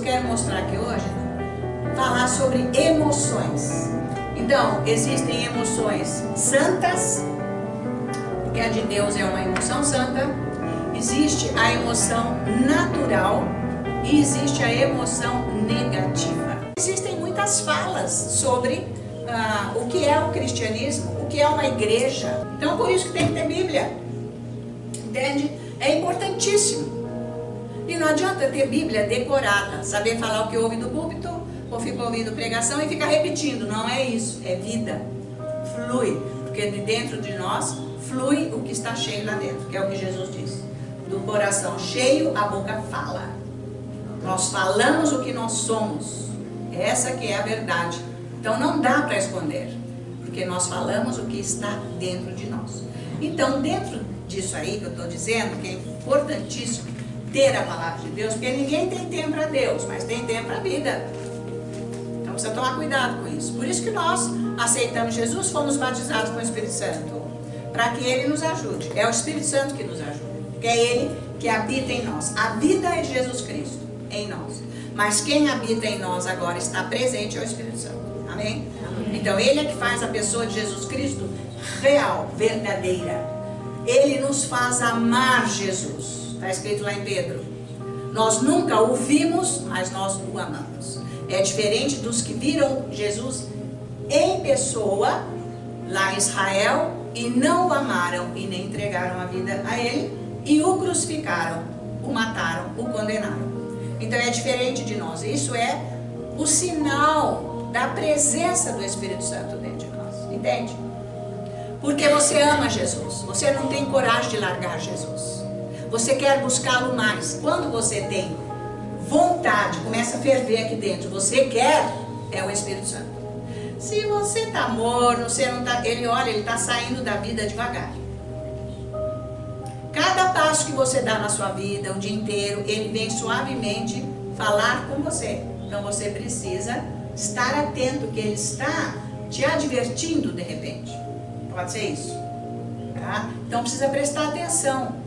quero mostrar aqui hoje, falar sobre emoções. Então, existem emoções santas, porque a de Deus é uma emoção santa. Existe a emoção natural e existe a emoção negativa. Existem muitas falas sobre o que é o cristianismo, o que é uma igreja. Então, por isso que tem que ter Bíblia. Entende? É importantíssimo. E não adianta ter Bíblia decorada, saber falar o que ouve do púlpito, ou fica ouvindo pregação e fica repetindo. Não é isso, é vida. Flui, porque de dentro de nós flui o que está cheio lá dentro, que é o que Jesus disse. Do coração cheio, a boca fala. Nós falamos o que nós somos. Essa que é a verdade. Então não dá para esconder, porque nós falamos o que está dentro de nós. Então, dentro disso aí que eu estou dizendo, que é importantíssimo ter a palavra de Deus, porque ninguém tem tempo para Deus, mas tem tempo para a vida. Então precisa tomar cuidado com isso. Por isso que nós aceitamos Jesus, fomos batizados com o Espírito Santo, para que Ele nos ajude. É o Espírito Santo que nos ajuda, porque é Ele que habita em nós. A vida é Jesus Cristo em nós, mas quem habita em nós agora está presente é o Espírito Santo. Amém? Então Ele é que faz a pessoa de Jesus Cristo real, verdadeira. Ele nos faz amar Jesus. Está escrito lá em Pedro. Nós nunca o vimos, mas nós o amamos. É diferente dos que viram Jesus em pessoa lá em Israel e não o amaram e nem entregaram a vida a Ele e o crucificaram, o mataram, o condenaram. Então é diferente de nós. Isso é o sinal da presença do Espírito Santo dentro de nós. Entende? Porque você ama Jesus. Você não tem coragem de largar Jesus. Você quer buscá-lo mais. Quando você tem vontade, começa a ferver aqui dentro, você quer, é o Espírito Santo. Se você está morno, você não está, ele olha, ele está saindo da vida devagar. Cada passo que você dá na sua vida, o dia inteiro, ele vem suavemente falar com você. Então você precisa estar atento que ele está te advertindo de repente. Pode ser isso, tá? Então precisa prestar atenção.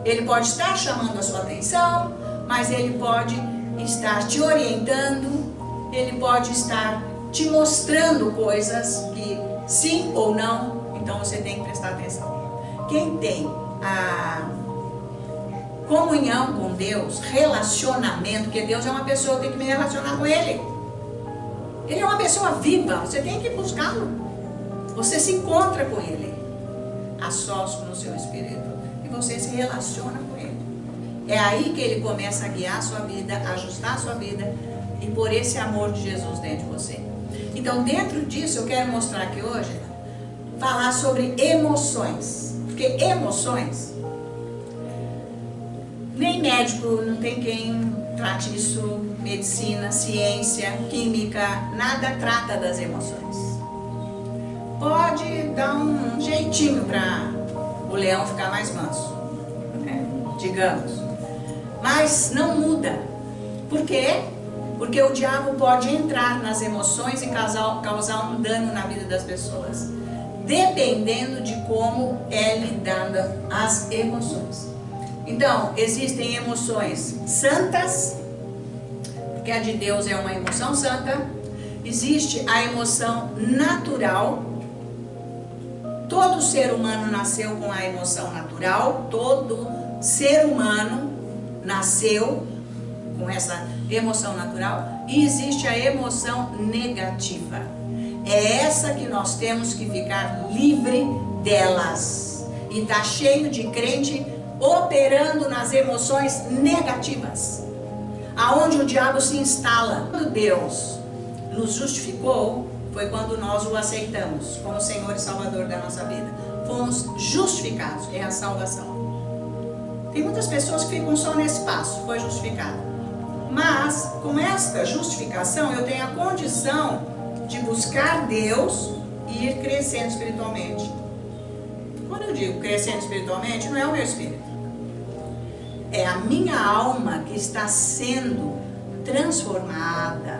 Ele pode estar chamando a sua atenção, mas ele pode estar te orientando, ele pode estar te mostrando coisas que sim ou não, então você tem que prestar atenção. Quem tem a comunhão com Deus, relacionamento, porque Deus é uma pessoa, eu tenho que me relacionar com Ele. Ele é uma pessoa viva, você tem que buscá-lo. Você se encontra com Ele, a sós no seu espírito, e você se relaciona com Ele. É aí que Ele começa a guiar a sua vida, a ajustar a sua vida, e por esse amor de Jesus dentro de você. Então, dentro disso, eu quero mostrar aqui hoje, falar sobre emoções. Porque emoções, nem médico, não tem quem trate isso, medicina, ciência, química, nada trata das emoções. Pode dar um jeitinho para o leão ficar mais manso, né? Digamos. Mas não muda. Por quê? Porque o diabo pode entrar nas emoções e causar um dano na vida das pessoas, dependendo de como é lidada as emoções. Então, existem emoções santas, porque a de Deus é uma emoção santa. Existe a emoção natural. Todo ser humano nasceu com a emoção natural. Todo ser humano nasceu com essa emoção natural. E existe a emoção negativa. É essa que nós temos que ficar livre delas. E está cheio de crente operando nas emoções negativas, aonde o diabo se instala. Quando Deus nos justificou, foi quando nós o aceitamos como Senhor e Salvador da nossa vida. Fomos justificados, é a salvação. Tem muitas pessoas que ficam só nesse passo, foi justificado. Mas, com esta justificação, eu tenho a condição de buscar Deus e ir crescendo espiritualmente. Quando eu digo crescendo espiritualmente, não é o meu espírito. É a minha alma que está sendo transformada,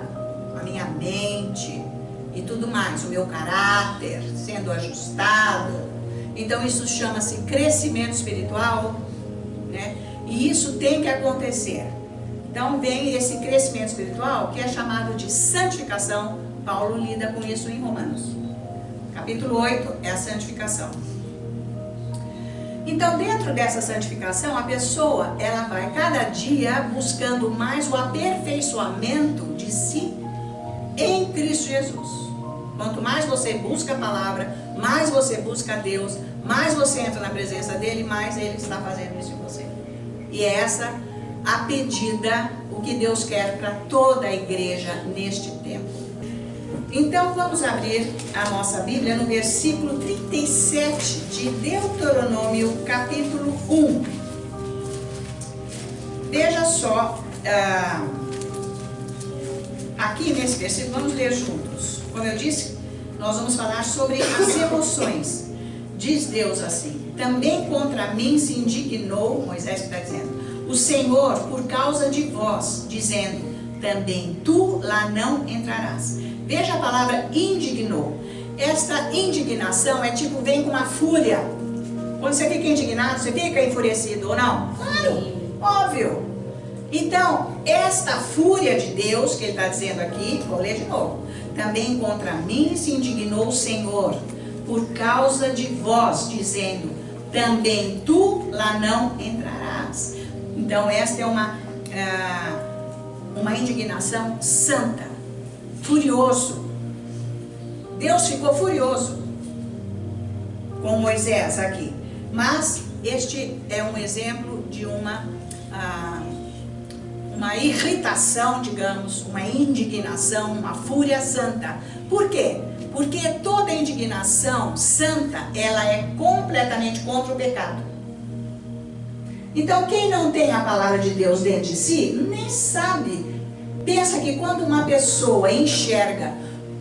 a minha mente e tudo mais, o meu caráter sendo ajustado. Então isso chama-se crescimento espiritual, né? E isso tem que acontecer. Então vem esse crescimento espiritual que é chamado de santificação. Paulo lida com isso em Romanos. Capítulo 8 é a santificação. Então, dentro dessa santificação, a pessoa, ela vai cada dia buscando mais o aperfeiçoamento de si em Cristo Jesus. Quanto mais você busca a palavra, mais você busca Deus, mais você entra na presença dele, mais ele está fazendo isso em você. E é essa a pedida, o que Deus quer para toda a igreja neste tempo. Então vamos abrir a nossa Bíblia no versículo 37 de Deuteronômio, capítulo 1. Veja só, aqui nesse versículo, vamos ler juntos. Como eu disse, nós vamos falar sobre as emoções. Diz Deus assim: também contra mim se indignou, Moisés está dizendo, o Senhor por causa de vós, dizendo, também tu lá não entrarás. Veja a palavra indignou. Esta indignação é tipo, vem com uma fúria. Quando você fica indignado, você fica enfurecido ou não? Claro, óbvio. Então, esta fúria de Deus, que ele está dizendo aqui, vou ler de novo. Também contra mim se indignou o Senhor, por causa de vós, dizendo, também tu lá não entrarás. Então, esta é uma indignação santa. Furioso. Deus ficou furioso com Moisés aqui. Mas este é um exemplo de uma irritação, digamos, uma indignação, uma fúria santa. Por quê? Porque toda indignação santa, ela é completamente contra o pecado. Então, quem não tem a palavra de Deus dentro de si, nem sabe. Pensa que quando uma pessoa enxerga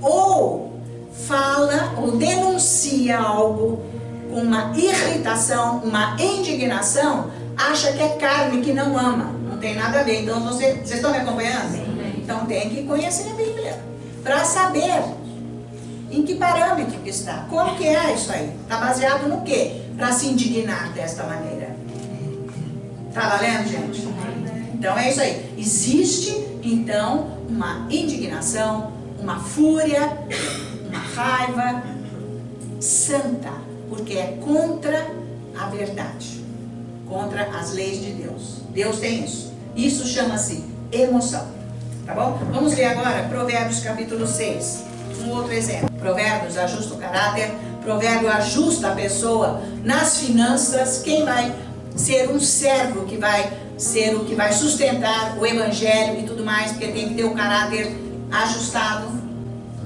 ou fala ou denuncia algo com uma irritação, uma indignação, acha que é carne, que não ama. Não tem nada a ver. Então, vocês estão me acompanhando? Sim. Então, tem que conhecer a Bíblia para saber em que parâmetro que está. Como que é isso aí? Está baseado no quê? Para se indignar desta maneira. Está valendo, gente? Então, é isso aí. Existe, então, uma indignação, uma fúria, uma raiva santa, porque é contra a verdade, contra as leis de Deus. Deus tem isso. Isso chama-se emoção. Tá bom? Vamos ler agora Provérbios capítulo 6. Um outro exemplo. Provérbios ajusta o caráter, Provérbio ajusta a pessoa nas finanças. Quem vai ser um servo que vai ser o que vai sustentar o evangelho e tudo mais, porque tem que ter o caráter ajustado,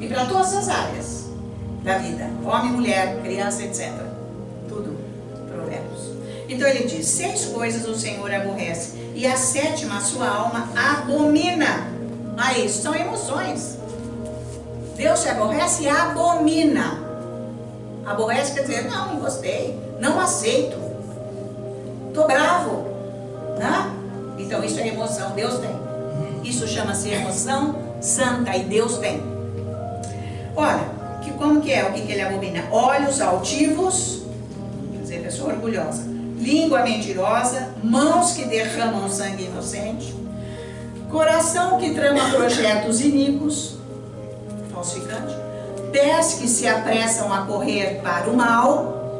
e para todas as áreas da vida, homem, mulher, criança, etc. Tudo, Provérbios. Então ele diz, 6 coisas o Senhor aborrece, e a 7ª a sua alma abomina. Aí, isso são emoções. Deus se aborrece e abomina. Aborrece quer dizer, não gostei, não aceito, estou bravo. Né? Então isso é emoção, Deus tem. Isso chama-se emoção santa e Deus tem. Olha, como que é o que ele abomina? Olhos altivos, quer dizer, pessoa orgulhosa, língua mentirosa, mãos que derramam sangue inocente, coração que trama projetos iníquos, falsificante, pés que se apressam a correr para o mal,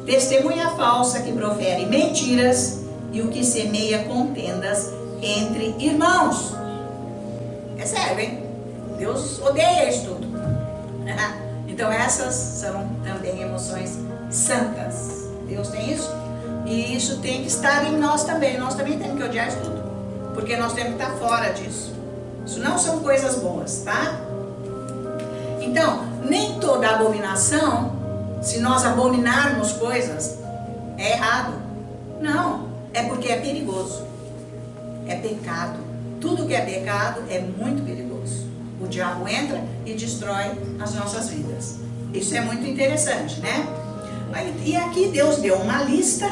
testemunha falsa que profere mentiras, e o que semeia contendas entre irmãos. É sério, hein? Deus odeia isso tudo. Então essas são também emoções santas. Deus tem isso. E isso tem que estar em nós também. Nós também temos que odiar isso tudo. Porque nós temos que estar fora disso. Isso não são coisas boas, tá? Então, nem toda abominação, se nós abominarmos coisas, é errado. Não. É porque é perigoso, é pecado. Tudo que é pecado é muito perigoso. O diabo entra e destrói as nossas vidas. Isso é muito interessante, né? E aqui Deus deu uma lista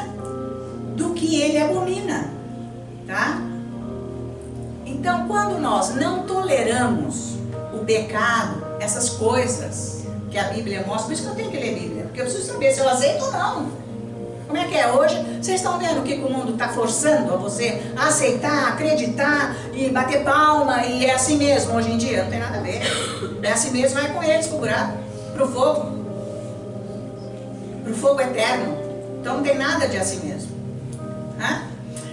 do que ele abomina, tá? Então, quando nós não toleramos o pecado, essas coisas que a Bíblia mostra, por isso que eu tenho que ler a Bíblia, porque eu preciso saber se eu aceito ou não. Como é que é hoje? Vocês estão vendo o que o mundo está forçando a você a aceitar, acreditar e bater palma, e é assim mesmo hoje em dia? Não tem nada a ver. É assim mesmo, vai com eles pro buraco, pro fogo eterno. Então não tem nada de assim mesmo. Hã?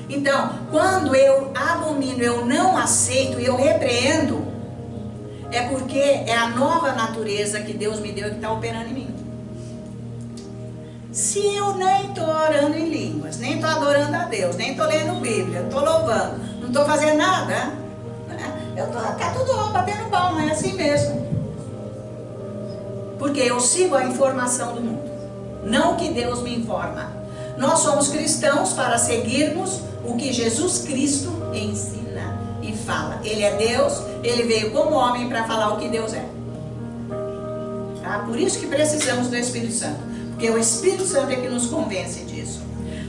Então, quando eu abomino, eu não aceito, eu repreendo, é porque é a nova natureza que Deus me deu que está operando em mim. Se eu nem estou orando em línguas, nem estou adorando a Deus, nem estou lendo Bíblia, estou louvando, não estou fazendo nada, né? Tá tudo batendo palma, é assim mesmo. Porque eu sigo a informação do mundo, não o que Deus me informa. Nós somos cristãos para seguirmos o que Jesus Cristo ensina e fala. Ele é Deus, ele veio como homem para falar o que Deus é. Tá? Por isso que precisamos do Espírito Santo. Porque o Espírito Santo é que nos convence disso.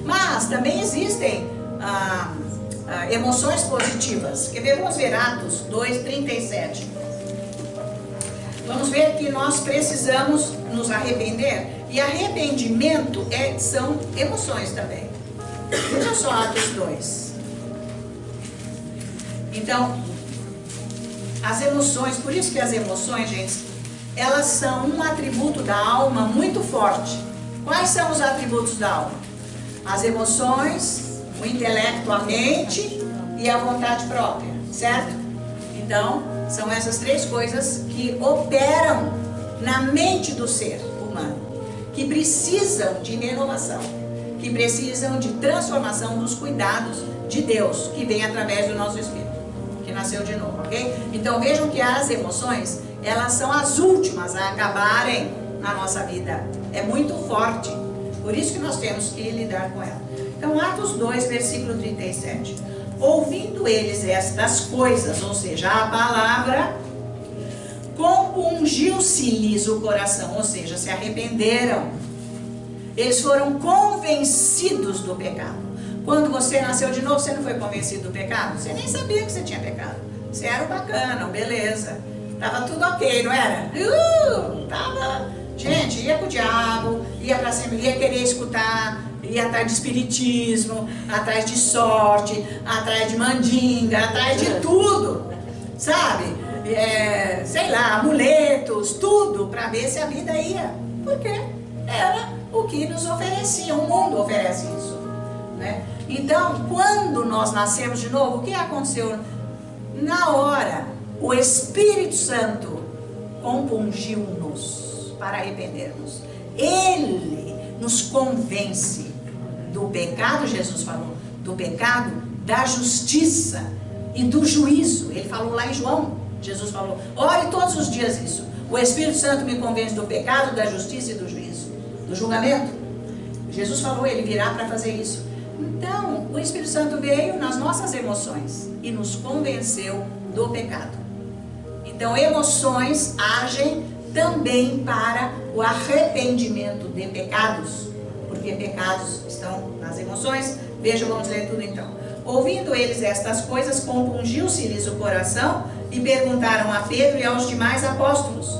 Mas também existem emoções positivas. Quer ver? Vamos ver Atos 2:37. Vamos ver que nós precisamos nos arrepender. E arrependimento são emoções também. Veja só Atos 2. Então, as emoções, por isso que as emoções, gente, elas são um atributo da alma muito forte. Quais são os atributos da alma? As emoções, o intelecto, a mente e a vontade própria, certo? Então, são essas três coisas que operam na mente do ser humano, que precisam de renovação, que precisam de transformação dos cuidados de Deus, que vem através do nosso Espírito, que nasceu de novo, ok? Então, vejam que as emoções, elas são as últimas a acabarem na nossa vida. É muito forte. Por isso que nós temos que lidar com ela. Então, Atos 2, versículo 37. Ouvindo eles estas coisas, ou seja, a palavra, compungiu-se-lhes o coração, ou seja, se arrependeram. Eles foram convencidos do pecado. Quando você nasceu de novo, você não foi convencido do pecado? Você nem sabia que você tinha pecado. Você era o bacana, beleza. Tava tudo ok, não era? Tava. Gente, ia com o diabo, ia pra cima, ia querer escutar, ia atrás de espiritismo, atrás de sorte, atrás de mandinga, atrás de tudo, sabe? Sei lá, amuletos, tudo, pra ver se a vida ia. Porque era o que nos oferecia, o mundo oferece isso, né? Então, quando nós nascemos de novo, o que aconteceu? Na hora, o Espírito Santo compungiu-nos para arrependermos. Ele nos convence do pecado, Jesus falou, do pecado, da justiça e do juízo. Ele falou lá em João, Jesus falou, ore todos os dias isso. O Espírito Santo me convence do pecado, da justiça e do juízo, do julgamento. Jesus falou, ele virá para fazer isso. Então, o Espírito Santo veio nas nossas emoções e nos convenceu do pecado. Então, emoções agem também para o arrependimento de pecados, porque pecados estão nas emoções. Veja, vamos ler tudo então. Ouvindo eles estas coisas, compungiu-se-lhes o coração e perguntaram a Pedro e aos demais apóstolos: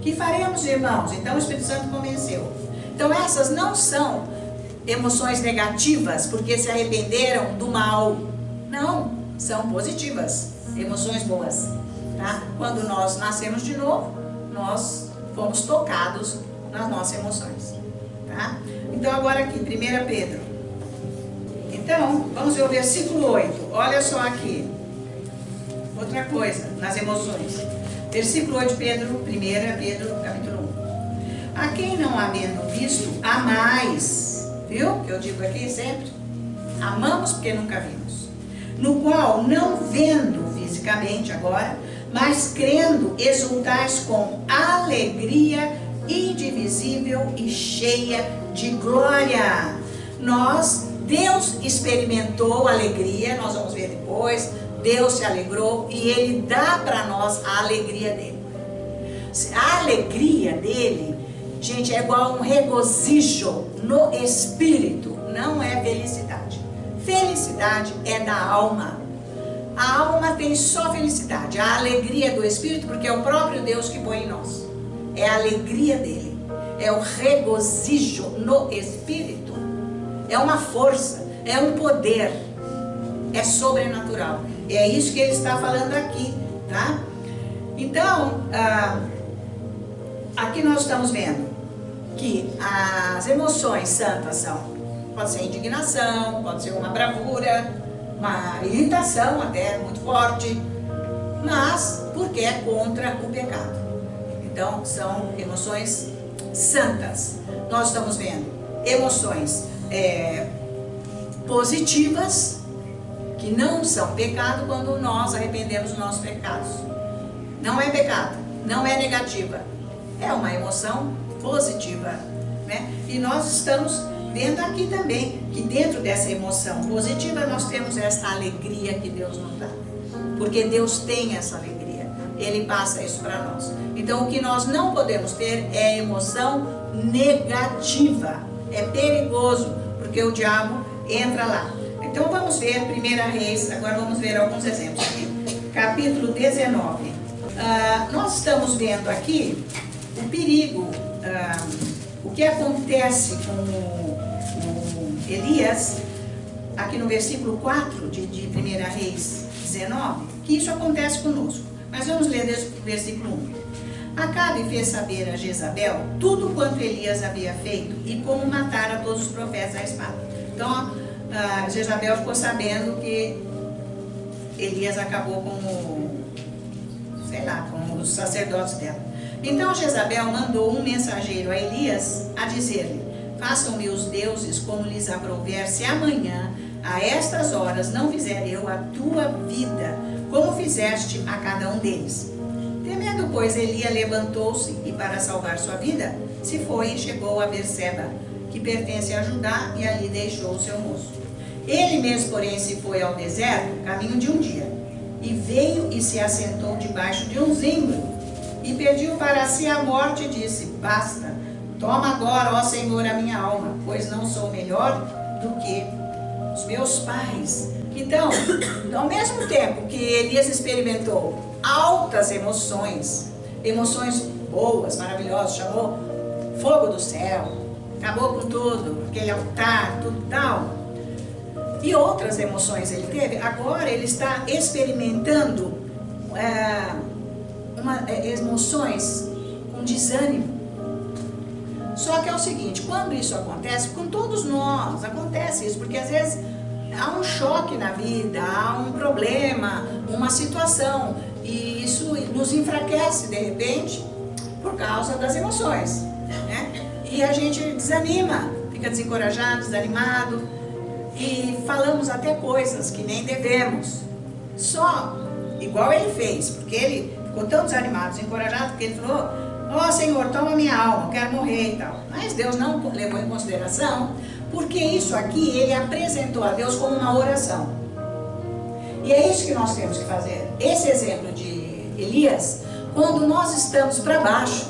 que faremos, irmãos? Então o Espírito Santo convenceu. Então essas não são emoções negativas, porque se arrependeram do mal. Não, são positivas, emoções boas, tá? Quando nós nascemos de novo, nós fomos tocados nas nossas emoções, tá? Então agora aqui, 1 Pedro. Então, vamos ver o versículo 8. Olha só aqui. Outra coisa, nas emoções. Versículo 8, Pedro, 1 Pedro, capítulo 1. A quem não havendo visto, há mais. Viu? Que eu digo aqui sempre. Amamos porque nunca vimos. No qual, não vendo fisicamente agora, mas crendo, exultais com alegria indivisível e cheia de glória. Deus experimentou alegria, nós vamos ver depois. Deus se alegrou e Ele dá para nós a alegria dele. A alegria dele, gente, é igual a um regozijo no espírito, não é felicidade. Felicidade é da alma. A alma tem só felicidade, a alegria do espírito, porque é o próprio Deus que põe em nós. É a alegria dele, é o regozijo no espírito. é uma força, é um poder, é sobrenatural. É isso que ele está falando aqui, tá? Então, aqui nós estamos vendo que as emoções santas pode ser indignação, pode ser uma bravura, uma irritação até muito forte, mas porque é contra o pecado. Então, são emoções santas. Nós estamos vendo emoções positivas, que não são pecado quando nós arrependemos dos nossos pecados. Não é pecado, não é negativa, é uma emoção positiva, né? E nós estamos vendo aqui também que dentro dessa emoção positiva nós temos essa alegria que Deus nos dá, porque Deus tem essa alegria, Ele passa isso para nós. Então o que nós não podemos ter é emoção negativa, é perigoso, porque o diabo entra lá. Então vamos ver 1 Reis, agora vamos ver alguns exemplos aqui. Capítulo 19. Nós estamos vendo aqui o perigo, o que acontece com Elias, aqui no versículo 4 de 1 Reis 19, que isso acontece conosco. Mas vamos ler desde o versículo 1. Acabe fez saber a Jezabel tudo quanto Elias havia feito e como matara todos os profetas à espada. Então, Jezabel ficou sabendo que Elias acabou como os sacerdotes dela. Então Jezabel mandou um mensageiro a Elias a dizer-lhe: façam-me os deuses como lhes aprouver, se amanhã, a estas horas, não fizer eu a tua vida, como fizeste a cada um deles. Temendo, pois, Elias levantou-se e, para salvar sua vida, se foi e chegou a Berseba, que pertence a Judá, e ali deixou o seu moço. Ele mesmo, porém, se foi ao deserto, caminho de um dia, e veio e se assentou debaixo de um zimbro, e pediu para si a morte, e disse: basta, toma agora, ó Senhor, a minha alma, pois não sou melhor do que os meus pais. Então, ao mesmo tempo que Elias experimentou altas emoções boas, maravilhosas, chamou fogo do céu, acabou com tudo, aquele altar, tudo tal, e outras emoções ele teve, agora ele está experimentando emoções com desânimo. Só que é o seguinte, quando isso acontece, com todos nós, acontece isso, porque às vezes há um choque na vida, há um problema, uma situação, e isso nos enfraquece de repente, por causa das emoções, né? E a gente desanima, fica desencorajado, desanimado, e falamos até coisas que nem devemos, só igual ele fez, porque ele ficou tão desanimado, desencorajado, que ele falou: ó Senhor, toma minha alma, eu quero morrer e tal. Mas Deus não levou em consideração, porque isso aqui ele apresentou a Deus como uma oração. E é isso que nós temos que fazer. Esse exemplo de Elias, quando nós estamos para baixo,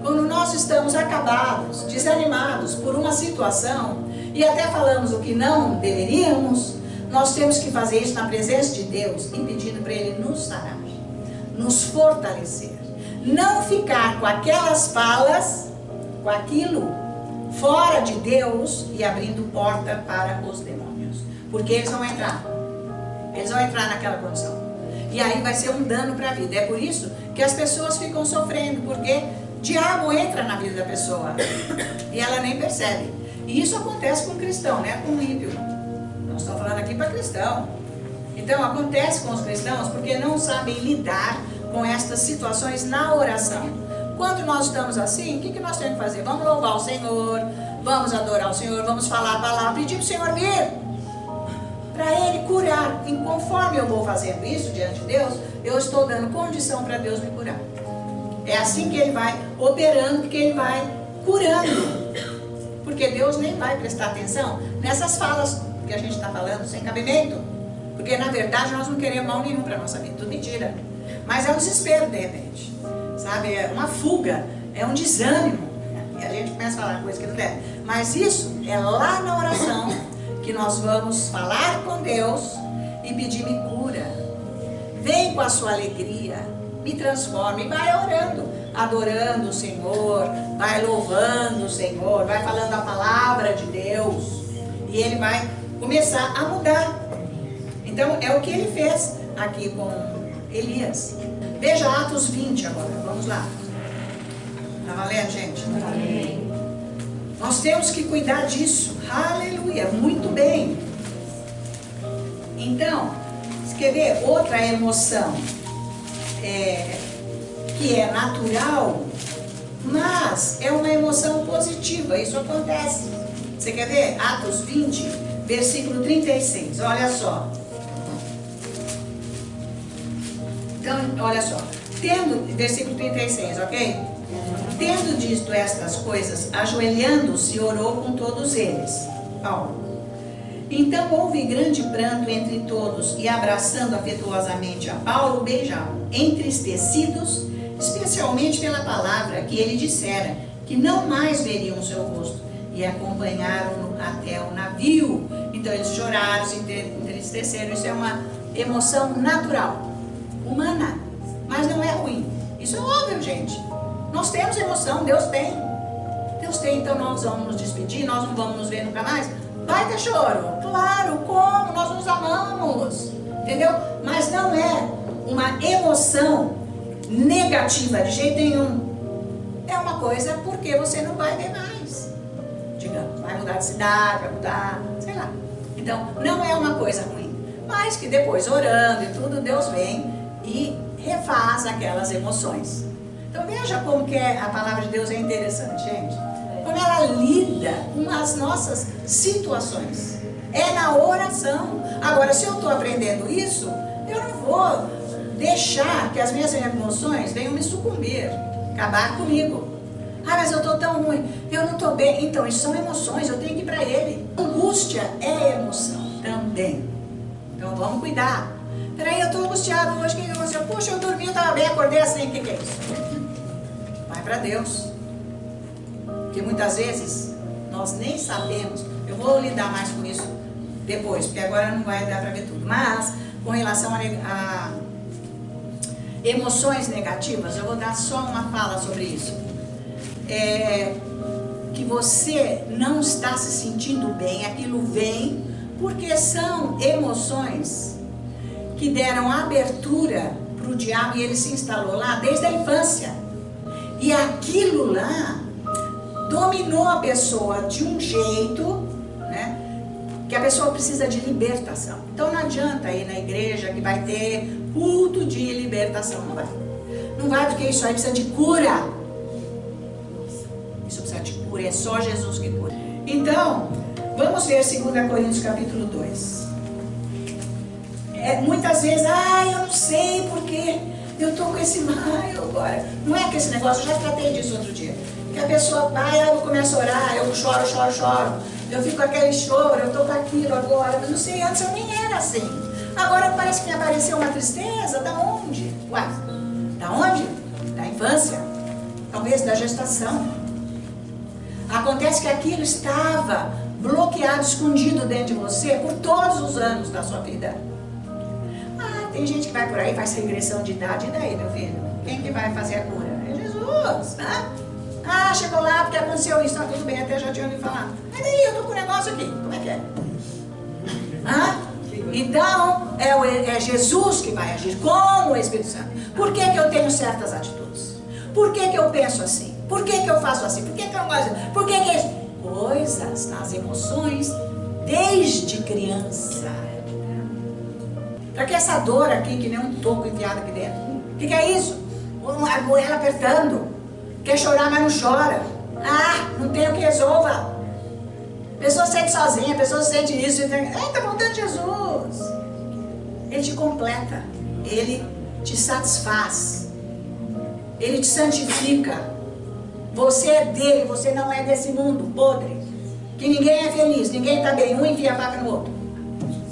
quando nós estamos acabados, desanimados por uma situação, e até falamos o que não deveríamos, nós temos que fazer isso na presença de Deus e pedindo para Ele nos sarar, nos fortalecer. Não ficar com aquelas falas, com aquilo fora de Deus e abrindo porta para os demônios. Porque eles vão entrar naquela condição. E aí vai ser um dano para a vida. É por isso que as pessoas ficam sofrendo, porque o diabo entra na vida da pessoa e ela nem percebe. E isso acontece com o cristão, né? Com o ímpio. Nós estamos falando aqui para cristão. Então acontece com os cristãos porque não sabem lidar com estas situações na oração. Quando nós estamos assim, o que nós temos que fazer? Vamos louvar o Senhor, vamos adorar o Senhor, vamos falar a palavra, pedir para o Senhor vir, para Ele curar. E conforme eu vou fazendo isso diante de Deus, eu estou dando condição para Deus me curar. É assim que Ele vai operando, que Ele vai curando. Porque Deus nem vai prestar atenção nessas falas que a gente está falando, sem cabimento. Porque na verdade nós não queremos mal nenhum para a nossa vida, tudo mentira. Mas é um desespero de repente, sabe? É uma fuga, é um desânimo. E a gente começa a falar coisa que não deve. Mas isso é lá na oração que nós vamos falar com Deus e pedir-me cura. Vem com a sua alegria, me transforma e vai orando, adorando o Senhor, vai louvando o Senhor, vai falando a palavra de Deus. E ele vai começar a mudar. Então é o que ele fez aqui com Elias. Veja Atos 20 agora, vamos lá. Tá valendo, gente? Amém. Nós temos que cuidar disso. Aleluia, muito bem. Então, você quer ver outra emoção que é natural, mas é uma emoção positiva. Isso acontece. Você quer ver? Atos 20, versículo 36. Olha só. Então, olha só. Versículo 36, ok? Tendo dito estas coisas, ajoelhando-se, orou com todos eles. Paulo. Então houve grande pranto entre todos, e abraçando afetuosamente a Paulo, beijavam, entristecidos, especialmente pela palavra que ele dissera, que não mais veriam o seu rosto, e acompanharam-no até o navio. Então eles choraram, se entristeceram. Isso é uma emoção natural, humana, mas não é ruim. Isso é óbvio, gente. Nós temos emoção, Deus tem. Deus tem, então nós vamos nos despedir, nós não vamos nos ver nunca mais. Vai ter choro? Claro, como? Nós nos amamos, entendeu? Mas não é uma emoção negativa de jeito nenhum. É uma coisa porque você não vai ver mais. Digamos, vai mudar de cidade, vai mudar, sei lá. Então, não é uma coisa ruim. Mas que depois, orando e tudo, Deus vem e refaz aquelas emoções. Então veja como que a palavra de Deus é interessante, gente. Como ela lida com as nossas situações. É na oração. Agora, se eu estou aprendendo isso, eu não vou deixar que as minhas emoções venham me sucumbir, acabar comigo. Ah, mas eu estou tão ruim, eu não estou bem. Então, isso são emoções, eu tenho que ir para ele. Angústia é emoção também. Então, vamos cuidar. Peraí, eu estou angustiado hoje, o que aconteceu? Puxa, eu dormi, eu estava bem, acordei assim, o que é isso? Vai para Deus. Porque muitas vezes nós nem sabemos. Eu vou lidar mais com isso depois, porque agora não vai dar para ver tudo. Mas, com relação a emoções negativas, eu vou dar só uma fala sobre isso. Que você não está se sentindo bem, aquilo vem, porque são emoções que deram abertura para o diabo e ele se instalou lá desde a infância. E aquilo lá dominou a pessoa de um jeito, né, que a pessoa precisa de libertação. Então não adianta ir na igreja que vai ter culto de libertação, não vai. Não vai porque isso aí precisa de cura. Isso precisa de cura, é só Jesus que cura. Então, vamos ver 2 Coríntios capítulo 2. Muitas vezes, eu não sei porque eu estou com esse maio agora. Não é que esse negócio, eu já tratei disso outro dia. Que a pessoa vai, eu começo a orar, eu choro. Eu fico com aquele choro, eu estou com aquilo agora. Mas não sei, antes eu nem era assim. Agora parece que me apareceu uma tristeza. Da onde? Uai, da onde? Da infância. Talvez da gestação. Acontece que aquilo estava bloqueado, escondido dentro de você por todos os anos da sua vida. Tem gente que vai por aí, faz regressão de idade. E daí, meu filho? Quem que vai fazer a cura? É Jesus, né? Chegou lá porque aconteceu isso, tá tudo bem, até já tinha ouvido falar. Mas daí, eu tô com um negócio aqui, como é que é? Então, é Jesus que vai agir, como o Espírito Santo. Por que que eu tenho certas atitudes? Por que que eu penso assim? Por que que eu faço assim? Por que que eu não gosto? Por que que isso? Coisas nas emoções desde criança. Para que essa dor aqui, que nem um toco enfiado aqui dentro? O que é isso? A goela apertando. Quer chorar, mas não chora. Não tem o que resolva. A pessoa se sente sozinha, a pessoa se sente isso. Está voltando Jesus. Ele te completa. Ele te satisfaz. Ele te santifica. Você é dele, você não é desse mundo podre. Que ninguém é feliz, ninguém está bem. Um enfia a faca no outro.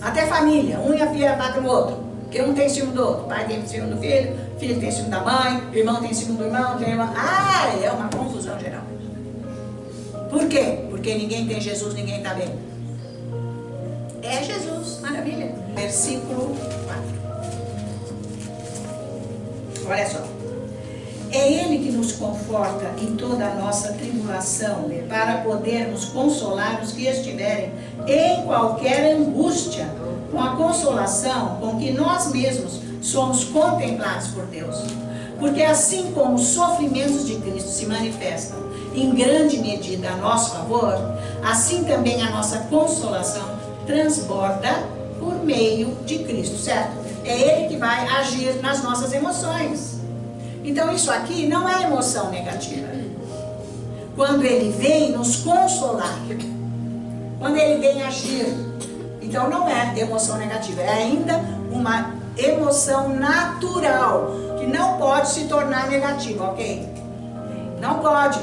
Até família, um enfia a faca no outro. Porque um tem ciúme do outro. O pai tem ciúme do filho, filho tem ciúme da mãe, irmão tem ciúme do irmão, tem irmão. É uma confusão geral. Por quê? Porque ninguém tem Jesus, ninguém está bem. É Jesus, maravilha. Versículo 4. Olha só. É Ele que nos conforta em toda a nossa tribulação, para podermos consolar os que estiverem em qualquer angústia, com a consolação com que nós mesmos somos contemplados por Deus. Porque assim como os sofrimentos de Cristo se manifestam em grande medida a nosso favor, assim também a nossa consolação transborda por meio de Cristo, certo? É Ele que vai agir nas nossas emoções. Então isso aqui não é emoção negativa. Quando Ele vem nos consolar, quando Ele vem agir, então não é emoção negativa, é ainda uma emoção natural, que não pode se tornar negativa, ok? Não pode.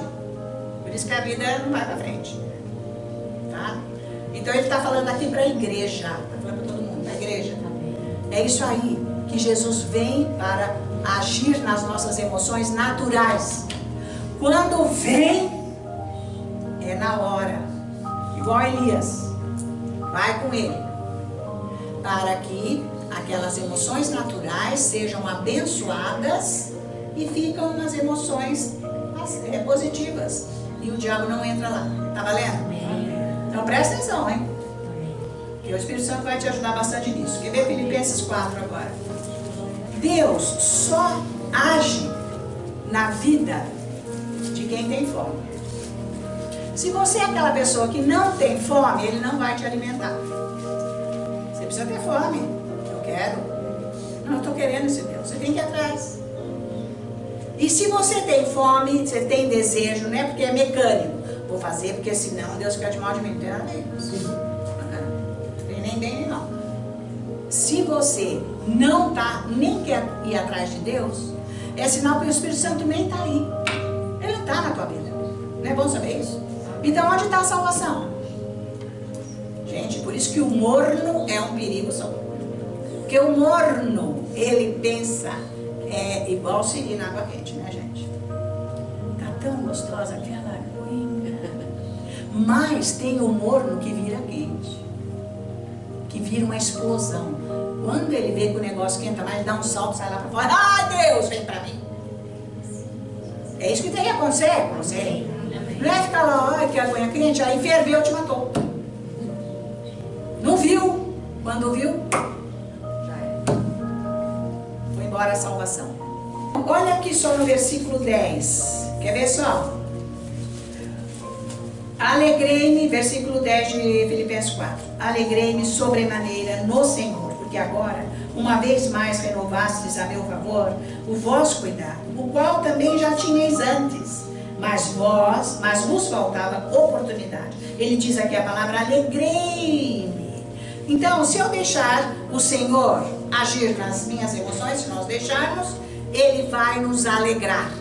Por isso que a vida não vai para frente. Tá? Então ele está falando aqui para a igreja, está falando para todo mundo, para a igreja. É isso aí, que Jesus vem para agir nas nossas emoções naturais. Quando vem, é na hora. Igual Elias. Vai com ele. Para que aquelas emoções naturais sejam abençoadas e ficam nas emoções positivas. E o diabo não entra lá. Tá valendo? Então presta atenção, hein? Que o Espírito Santo vai te ajudar bastante nisso. Quer ver Filipenses 4 agora? Deus só age na vida de quem tem fome. Se você é aquela pessoa que não tem fome, Ele não vai te alimentar. Você precisa ter fome. Eu quero. Não, eu estou querendo esse Deus. Você tem que ir atrás. E se você tem fome, você tem desejo, né? Porque é mecânico. Vou fazer porque senão Deus fica de mal de mim. Não tem nada a ver com isso. Não tem nem bem nem mal. Se você não tá, nem quer ir atrás de Deus, é sinal que o Espírito Santo nem está aí. Ele está na tua vida. Não é bom saber isso? Então onde está a salvação? Gente, por isso que o morno é um perigo só. Porque o morno, ele pensa, é igual seguir na água quente, né, gente? Tá tão gostosa aquela aguinha. Mas tem o morno que vira quente. Que vira uma explosão. Quando ele vê que o negócio quenta mais, ele dá um salto, sai lá pra fora. Ai, Deus, vem pra mim. É isso que tem que acontecer com você. Não é ficar lá, ai, que aguinha quente, aí ferveu, te matou. Não viu. Quando viu, já é. Foi embora a salvação. Olha aqui só no versículo 10. Quer ver só? Alegrei-me, versículo 10 de Filipenses 4. Alegrei-me sobremaneira no Senhor, porque agora, uma vez mais renovastes a meu favor o vosso cuidado, o qual também já tinhais antes, mas vos faltava oportunidade. Ele diz aqui a palavra alegrei-me. Então, se eu deixar o Senhor agir nas minhas emoções, se nós deixarmos, Ele vai nos alegrar.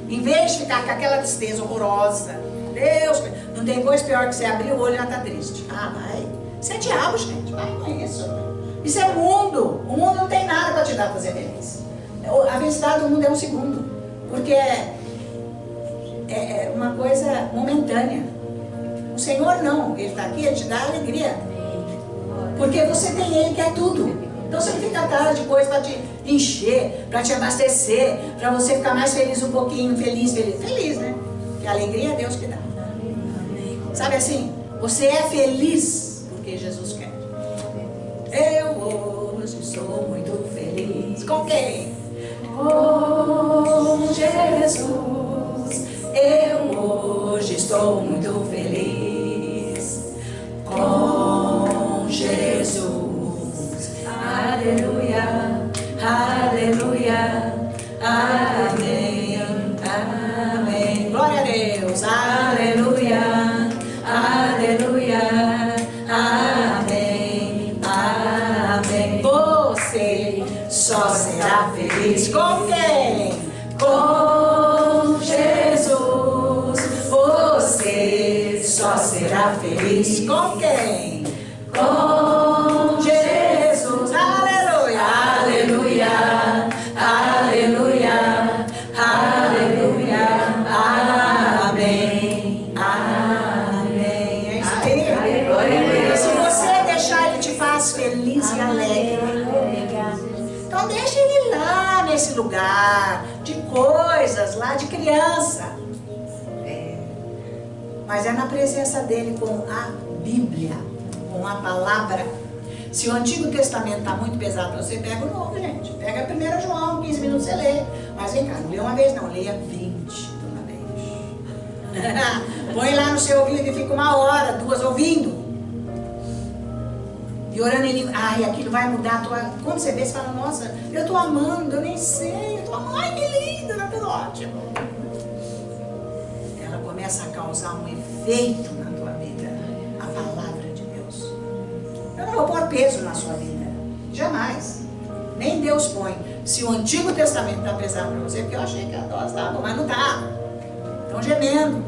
Em vez de ficar com aquela tristeza horrorosa, Deus, não tem coisa pior que você abrir o olho e já está triste. Ah, vai. Isso é diabo, gente. Vai com isso. Isso é mundo. O mundo não tem nada para te dar para fazer feliz. A felicidade do mundo é um segundo. Porque é uma coisa momentânea. O Senhor não. Ele está aqui, Ele te dá alegria. Porque você tem Ele que é tudo. Então você não fica atrás de coisa para te encher, para te abastecer, para você ficar mais feliz um pouquinho, feliz, né? Porque a alegria é Deus que dá. Sabe assim? Você é feliz porque Jesus quer. Eu hoje sou muito feliz. Com quem? Com Jesus. Eu hoje estou muito feliz. Com Jesus. Aleluia, aleluia, amém, amém. Glória a Deus, aleluia, aleluia, amém, amém. Você só será feliz com quem? Com Jesus. Você só será feliz com quem? Com Jesus. Aleluia, aleluia, aleluia, aleluia, amém, amém. É isso aí. Se você deixar, Ele te faz feliz e alegre. Então deixa Ele lá nesse lugar, de coisas lá de criança. Mas é na presença dele com a Bíblia, com a palavra. Se o Antigo Testamento está muito pesado para você, pega o Novo, gente. Pega 1 João, 15 minutos você lê. Mas vem cá, não lê uma vez não, leia 20 de uma vez. Põe lá no seu ouvido e fica 1 hora, 2 ouvindo. E orando em língua. Ai, aquilo vai mudar a tua... Quando você vê, você fala, nossa, eu estou amando, eu nem sei, eu estou amando. Ai, que lindo, tá tudo ótimo. Ela começa a causar um efeito na tua vida, a palavra de Deus. Eu não vou pôr peso na sua vida, jamais. Nem Deus põe. Se o Antigo Testamento está pesado para você, porque eu achei que a dose estava, mas não está. Estão gemendo.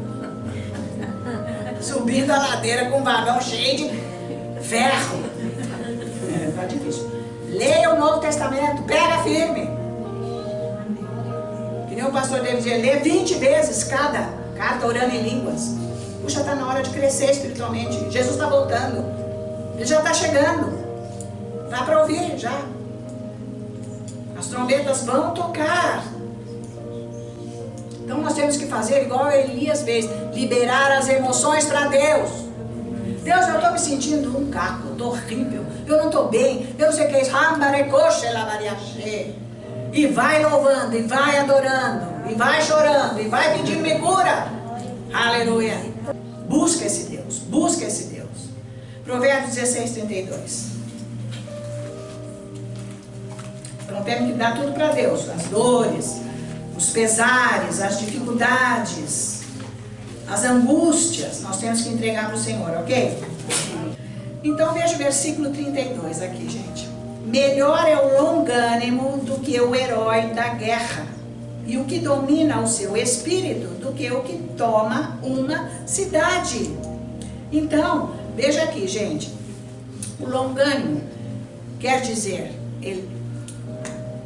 Subindo a ladeira com um vagão cheio de ferro. Tá difícil. Leia o Novo Testamento, pega firme. Que nem o pastor David dizia, lê 20 vezes cada carta orando em línguas. Puxa, está na hora de crescer espiritualmente. Jesus está voltando. Ele já está chegando. Dá para ouvir já. As trombetas vão tocar. Então nós temos que fazer igual Elias fez, liberar as emoções para Deus. Deus, eu estou me sentindo um caco, eu estou horrível, eu não estou bem, eu não sei o que é isso. E vai louvando, e vai adorando, e vai chorando, e vai pedindo me cura. Aleluia. Busca esse Deus, busca esse Deus. Provérbios 16:32. Então temos que dar tudo para Deus, as dores, os pesares, as dificuldades, as angústias, nós temos que entregar para o Senhor, ok? Então veja o versículo 32 aqui, gente. Melhor é o longânimo do que o herói da guerra, e o que domina o seu espírito do que o que toma uma cidade. Então, veja aqui, gente. O longânimo quer dizer,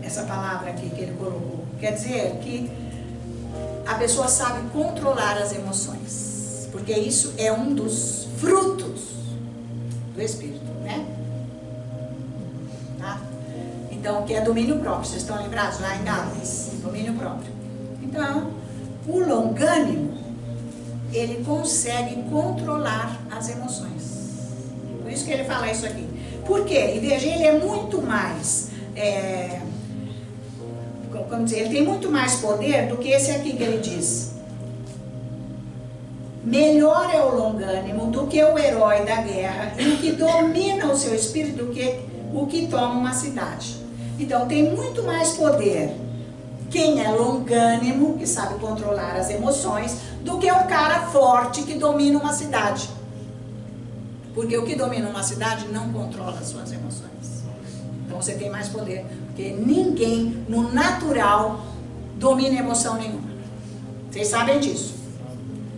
essa palavra aqui que ele colocou, quer dizer que a pessoa sabe controlar as emoções, porque isso é um dos frutos do Espírito, né? Tá? Então, que é domínio próprio, vocês estão lembrados lá em Gálatas? Domínio próprio. Então, o longânimo, ele consegue controlar as emoções. Por isso que ele fala isso aqui. Por quê? E veja, ele é muito mais... como dizer, ele tem muito mais poder do que esse aqui que ele diz. Melhor é o longânimo do que o herói da guerra, e o que domina o seu espírito do que o que toma uma cidade. Então tem muito mais poder quem é longânimo, que sabe controlar as emoções, do que um cara forte que domina uma cidade. Porque o que domina uma cidade não controla as suas emoções. Então você tem mais poder. Porque ninguém no natural domina emoção nenhuma. Vocês sabem disso.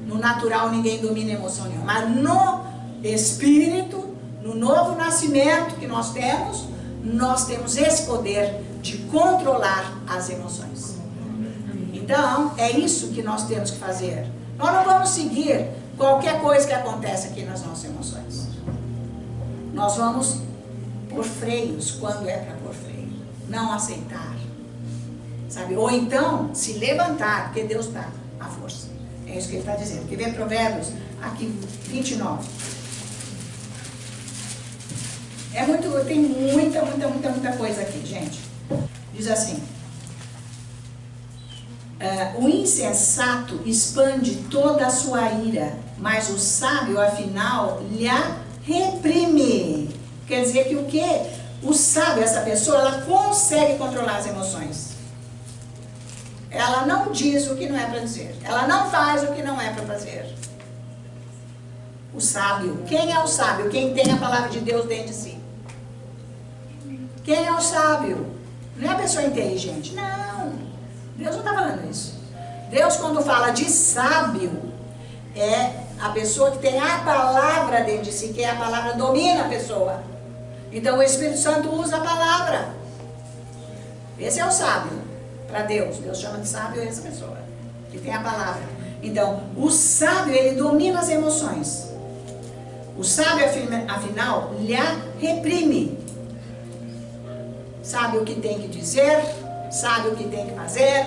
No natural ninguém domina emoção nenhuma. Mas no espírito, no novo nascimento que nós temos esse poder de controlar as emoções. Então, é isso que nós temos que fazer. Nós não vamos seguir qualquer coisa que acontece aqui nas nossas emoções. Nós vamos pôr freios quando é para pôr freio. Não aceitar. Sabe? Ou então, se levantar, porque Deus dá a força. É isso que ele está dizendo. Quer ver Provérbios? Aqui, 29. Tem muita coisa aqui, gente. Diz assim: o insensato expande toda a sua ira, mas o sábio, afinal, lhe reprime. Quer dizer que o quê? O sábio, essa pessoa, ela consegue controlar as emoções. Ela não diz o que não é para dizer. Ela não faz o que não é para fazer. O sábio. Quem é o sábio? Quem tem a palavra de Deus dentro de si. Quem é o sábio? Não é a pessoa inteligente. Não. Deus não está falando isso. Deus, quando fala de sábio, é a pessoa que tem a palavra dentro de si, que é a palavra domina a pessoa. Então o Espírito Santo usa a palavra. Esse é o sábio para Deus. Deus chama de sábio essa pessoa que tem a palavra. Então o sábio, ele domina as emoções. O sábio, afinal, lhe reprime. Sabe o que tem que dizer, sabe o que tem que fazer,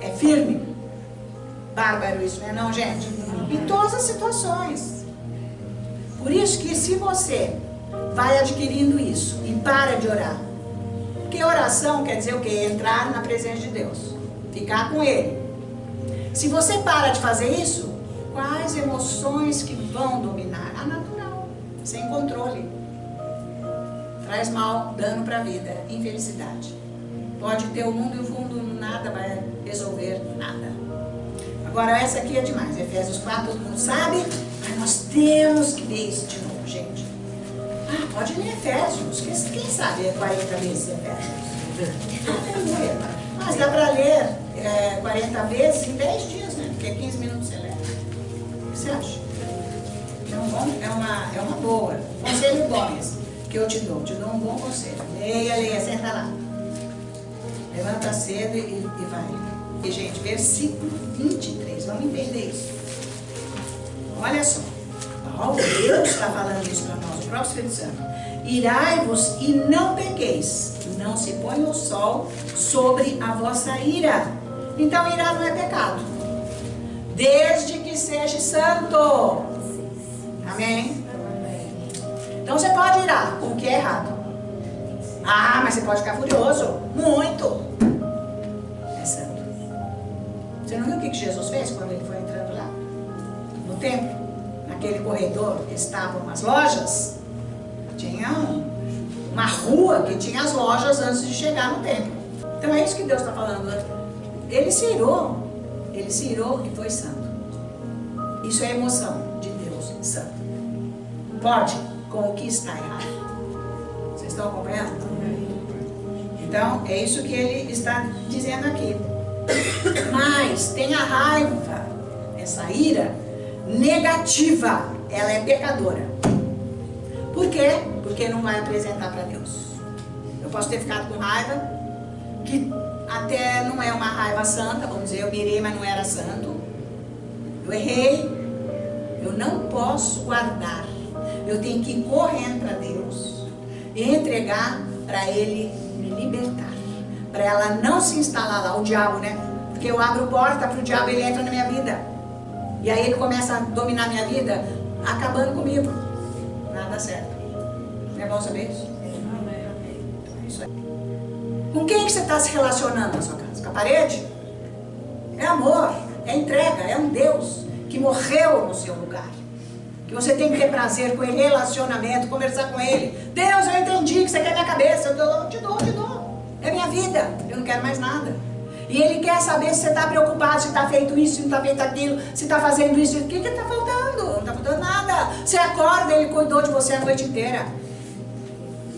é firme. Bárbaro isso, não é não, gente? Em todas as situações. Por isso que se você vai adquirindo isso e para de orar, porque oração quer dizer o quê? Entrar na presença de Deus, ficar com Ele. Se você para de fazer isso, quais emoções que vão dominar? A natural, sem controle. Traz mal, dano para a vida, infelicidade. Pode ter o mundo e o fundo, nada vai resolver nada. Agora essa aqui é demais, Efésios 4, todo mundo sabe, mas nós temos que ler isso de novo, gente. Pode ler Efésios, quem sabe é 40 vezes Efésios. Mas dá para ler 40 vezes em 10 dias, né? Porque 15 minutos você lê. O que você acha? É uma boa. Conselho bom esse que eu te dou um bom conselho. Leia, senta lá. Levanta cedo e vai. E, gente, versículo 23, vamos entender isso. Olha só, Deus está falando isso para nós, o próprio Espírito Santo. Irai-vos e não pequeis, não se põe o sol sobre a vossa ira. Então, irar não é pecado, desde que seja santo. Amém? Então, você pode irar com o que é errado. Mas você pode ficar furioso, muito. Você não viu o que Jesus fez quando ele foi entrando lá? No templo, naquele corredor que estavam as lojas, tinha uma rua que tinha as lojas antes de chegar no templo. Então é isso que Deus está falando. Ele se irou e foi santo. Isso é emoção de Deus santo. Pode com o que está errado. Vocês estão acompanhando? Então é isso que ele está dizendo aqui. Mas tem a raiva, essa ira negativa, ela é pecadora. Por quê? Porque não vai apresentar para Deus. Eu posso ter ficado com raiva, que até não é uma raiva santa, vamos dizer, eu mirei, mas não era santo. Eu errei, eu não posso guardar. Eu tenho que ir correndo para Deus e entregar para Ele me libertar. Para ela não se instalar lá, o diabo, né? Porque eu abro porta para o diabo, ele entra na minha vida. E aí ele começa a dominar minha vida, acabando comigo. Nada certo. Não é bom saber isso? É isso aí. Com quem que você está se relacionando na sua casa? Com a parede? É amor, é entrega, é um Deus que morreu no seu lugar. Que você tem que ter prazer com ele, relacionamento, conversar com ele. Deus, eu entendi que você quer minha cabeça, eu te dou. É minha vida, eu não quero mais nada. E ele quer saber se você está preocupado, se está feito isso, se não está feito aquilo, se está fazendo isso. O que está faltando? Não está faltando nada. Você acorda, ele cuidou de você a noite inteira.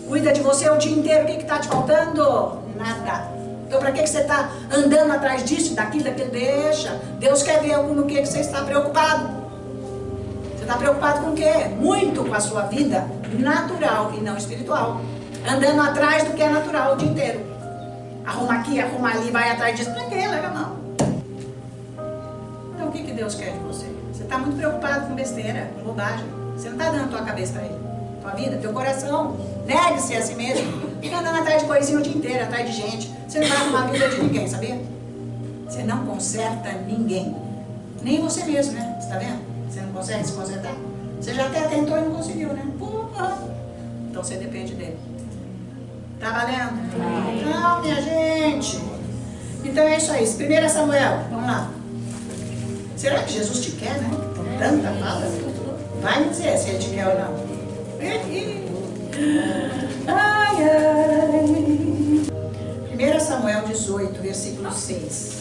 Cuida de você o dia inteiro, o que está te faltando? Nada. Então para que você está andando atrás disso, daquilo? Deixa. Deus quer ver no que você está preocupado. Você está preocupado com o quê? Muito com a sua vida natural e não espiritual. Andando atrás do que é natural o dia inteiro. Arruma aqui, arruma ali, vai atrás disso. Para quê? Leva a mão. Então o que Deus quer de você? Você está muito preocupado com besteira, com bobagem. Você não está dando a tua cabeça para Ele. Tua vida, teu coração. Negue-se a si mesmo. Fica andando atrás de coisinha o dia inteiro, atrás de gente. Você não vai arrumar a vida de ninguém, sabia? Você não conserta ninguém. Nem você mesmo, né? Você está vendo? Você não consegue se consertar? Você já até tentou e não conseguiu, né? Então você depende dele. Tá valendo? Não, minha gente. Então é isso aí. 1 Samuel, vamos lá. Será que Jesus te quer, né? Com tanta fala. Vai me dizer se ele te quer ou não. Ai, ai. 1 Samuel 18, versículo 6.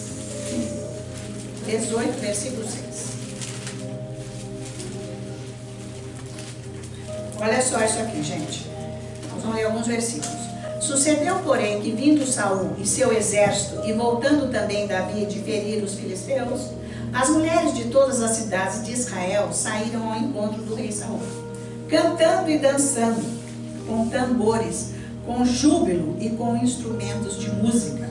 18, versículo 6. Olha só isso aqui, gente. Nós vamos ler alguns versículos. Sucedeu, porém, que vindo Saul e seu exército, e voltando também Davi de ferir os filisteus, as mulheres de todas as cidades de Israel saíram ao encontro do rei Saul, cantando e dançando, com tambores, com júbilo e com instrumentos de música.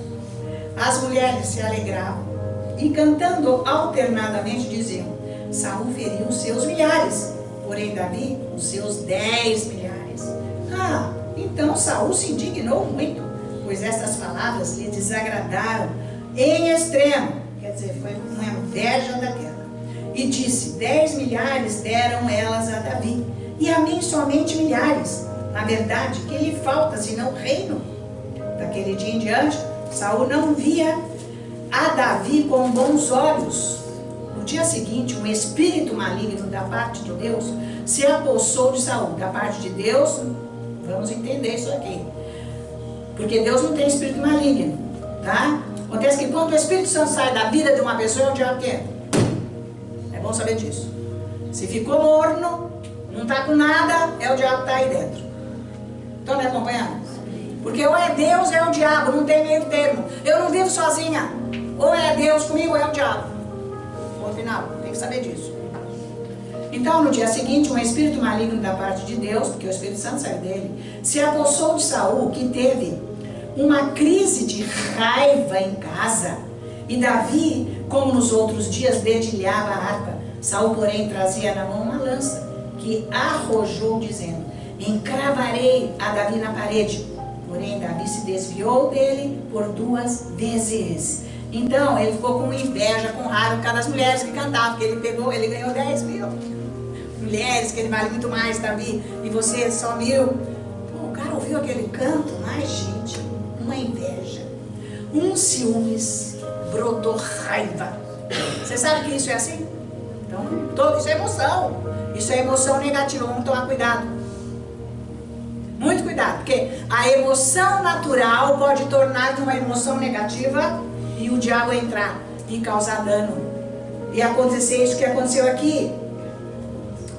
As mulheres se alegravam e, cantando alternadamente, diziam: Saul feriu os seus milhares, porém Davi os seus 10 milhares. Então Saul se indignou muito, pois estas palavras lhe desagradaram em extremo. Quer dizer, foi uma inveja daquela. E disse: 10 milhares deram elas a Davi, e a mim somente milhares. Na verdade, que lhe falta senão reino? Daquele dia em diante, Saul não via a Davi com bons olhos. No dia seguinte, um espírito maligno da parte de Deus se apossou de Saul. Da parte de Deus, vamos entender isso aqui, porque Deus não tem espírito maligno, tá? Acontece que quando o Espírito Santo sai da vida de uma pessoa, é o diabo que entra. É bom saber disso. Se ficou morno, não está com nada, é o diabo que está aí dentro. Estão me acompanhando? Porque ou é Deus ou é o diabo, não tem meio termo. Eu não vivo sozinha. Ou é Deus comigo ou é o diabo. Ponto final, tem que saber disso. Então, no dia seguinte, um espírito maligno da parte de Deus, porque o Espírito Santo saiu dele, se apossou de Saul, que teve uma crise de raiva em casa. E Davi, como nos outros dias, dedilhava a harpa. Saul, porém, trazia na mão uma lança, que arrojou, dizendo: encravarei a Davi na parede. Porém, Davi se desviou dele por 2 vezes. Então, ele ficou com inveja, com raiva, por causa das mulheres que cantavam, porque ele ganhou 10 mil. Mulheres, que ele vale muito mais, Davi, e você só 1000. Pô, o cara ouviu aquele canto, mas, gente, uma inveja, ciúmes, brotou raiva. Você sabe que isso é assim? Então, isso é emoção. Isso é emoção negativa, vamos tomar cuidado. Muito cuidado, porque a emoção natural pode tornar uma emoção negativa e o diabo entrar e causar dano. E acontecer isso que aconteceu aqui.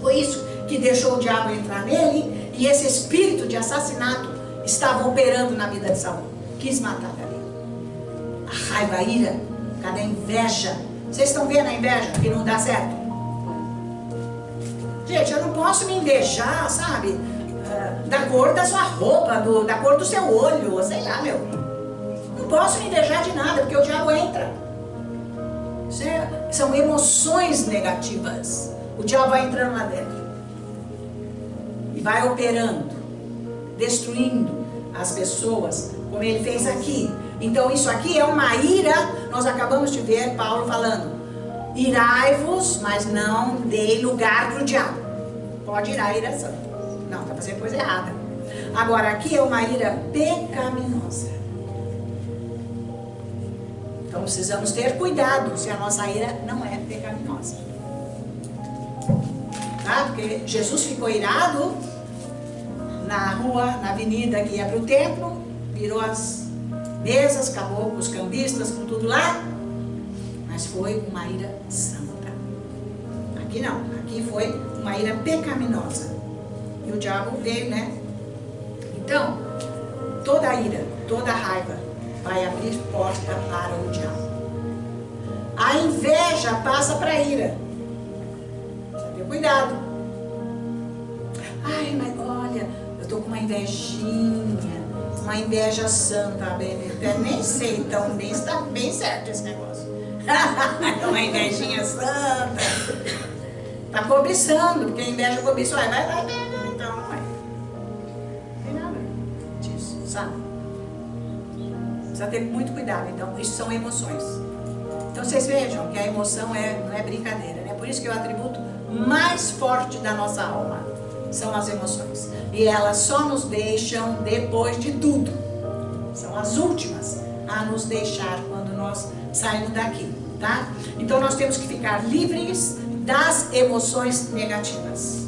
Foi isso que deixou o diabo entrar nele, e esse espírito de assassinato estava operando na vida de Saul. Quis matar Davi. A raiva, a ira, cada inveja. Vocês estão vendo a inveja que não dá certo? Gente, eu não posso me invejar, sabe? Da cor da sua roupa, da cor do seu olho, sei lá, meu. Não posso me invejar de nada, porque o diabo entra. São emoções negativas. O diabo vai entrando lá dentro e vai operando, destruindo as pessoas, como ele fez aqui. Então isso aqui é uma ira. Nós acabamos de ver Paulo falando: irai-vos, mas não dê lugar para o diabo. Pode irar, ira santa. Não, está fazendo coisa errada. Agora aqui é uma ira pecaminosa. Então precisamos ter cuidado se a nossa ira não é pecaminosa. Tá? Porque Jesus ficou irado na rua, na avenida que ia para o templo, virou as mesas, acabou com os cambistas, com tudo lá, mas foi uma ira santa. Aqui não, aqui foi uma ira pecaminosa. E o diabo veio, né? Então, toda ira, toda raiva vai abrir porta para o diabo. A inveja passa para a ira. Precisa ter cuidado. Ai, mas olha, eu tô com uma invejinha, uma inveja santa, eu nem sei, então nem está bem certo esse negócio. Uma invejinha santa. Tá cobiçando, porque a inveja cobiça, vai, então não vai. Não tem nada disso, sabe? Precisa ter muito cuidado, então, isso são emoções. Então vocês vejam que a emoção não é brincadeira, né? Por isso que o atributo mais forte da nossa alma são as emoções. E elas só nos deixam depois de tudo. São as últimas a nos deixar quando nós saímos daqui, tá? Então nós temos que ficar livres das emoções negativas.